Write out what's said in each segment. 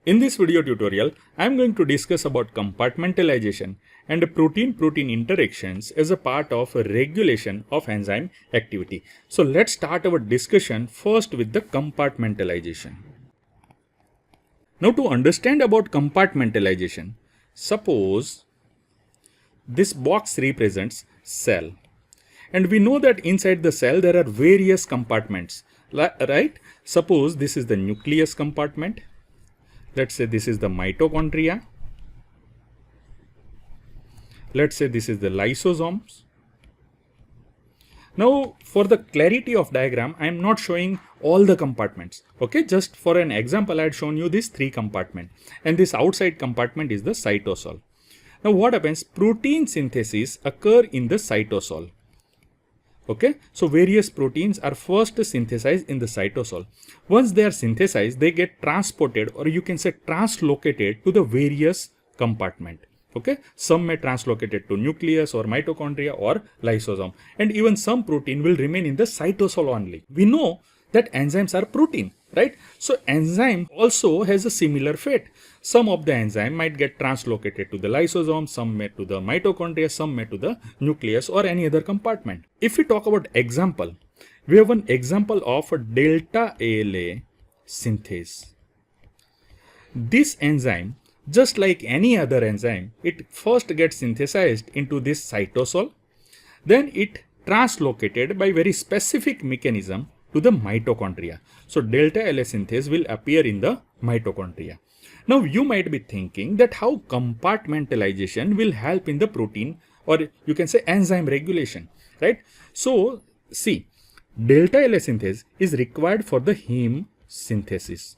In this video tutorial, I am going to discuss about compartmentalization and protein-protein interactions as a part of regulation of enzyme activity. So let's start our discussion first with the compartmentalization. Now to understand about compartmentalization, suppose this box represents cell. And we know that inside the cell there are various compartments, right? Suppose this is the nucleus compartment. Let's say this is the mitochondria. Let's say this is the lysosomes. Now, for the clarity of diagram, I am not showing all the compartments. Okay, just for an example, I had shown you these three compartments, and this outside compartment is the cytosol. Now, what happens? Protein synthesis occur in the cytosol. Okay, so various proteins are first synthesized in the cytosol. Once they are synthesized, they get transported, or you can say translocated, to the various compartment. Okay, some may translocated to nucleus or mitochondria or lysosome, and even some protein will remain in the cytosol only. We know that enzymes are protein, right? So enzyme also has a similar fate. Some of the enzyme might get translocated to the lysosome, some may to the mitochondria, some may to the nucleus or any other compartment. If we talk about example, we have one example of a delta ALA synthase. This enzyme, just like any other enzyme, it first gets synthesized into this cytosol, then it translocated by very specific mechanism to the mitochondria. So delta ALA synthase will appear in the mitochondria. Now you might be thinking that how compartmentalization will help in the protein, or you can say enzyme regulation, right? So see, delta ALA synthase is required for the heme synthesis.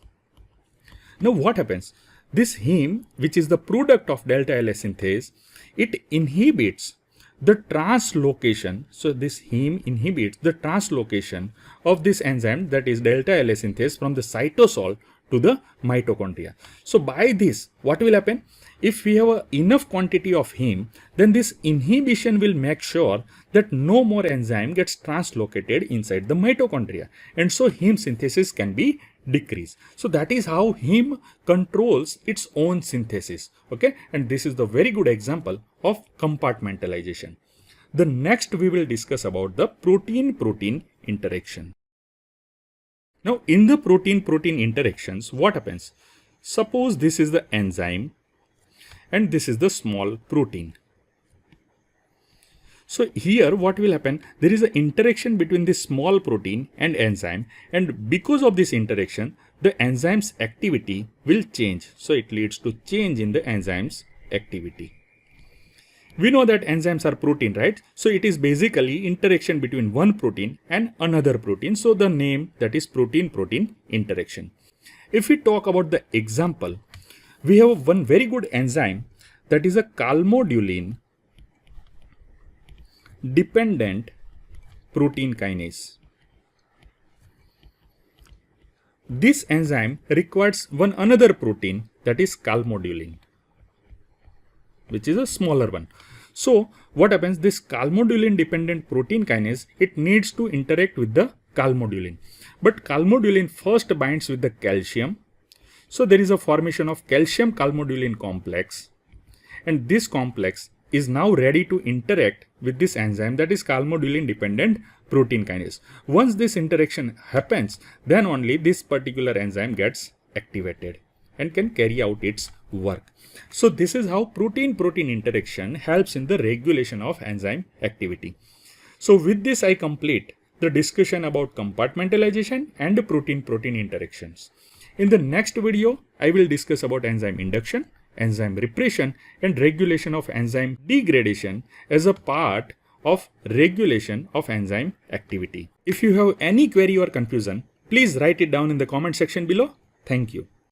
Now what happens? This heme, which is the product of delta ALA synthase, it inhibits the translocation. So this heme inhibits the translocation of this enzyme, that is delta ALA synthase, from the cytosol to the mitochondria. So by this, what will happen? If we have enough quantity of heme, then this inhibition will make sure that no more enzyme gets translocated inside the mitochondria, and so heme synthesis can be decreased. So that is how heme controls its own synthesis. Okay, and this is the very good example of compartmentalization. The next we will discuss about the protein-protein interaction. Now in the protein-protein interactions, what happens? Suppose this is the enzyme and this is the small protein. So here what will happen? There is an interaction between this small protein and enzyme, and because of this interaction, the enzyme's activity will change. So it leads to change in the enzyme's activity. We know that enzymes are protein, right? So it is basically interaction between one protein and another protein. So the name, that is protein-protein interaction. If we talk about the example, we have one very good enzyme, that is a Calmodulin-Dependent protein kinase. This enzyme requires one another protein, that is calmodulin, which is a smaller one. So what happens? This calmodulin-dependent protein kinase, it needs to interact with the calmodulin. But calmodulin first binds with the calcium. So there is a formation of calcium calmodulin complex. And this complex is now ready to interact with this enzyme, that is calmodulin-dependent protein kinase. Once this interaction happens, then only this particular enzyme gets activated and can carry out its work. So this is how protein-protein interaction helps in the regulation of enzyme activity. So with this I complete the discussion about compartmentalization and protein-protein interactions. In the next video, I will discuss about enzyme induction, enzyme repression, and regulation of enzyme degradation as a part of regulation of enzyme activity. If you have any query or confusion, please write it down in the comment section below. Thank you.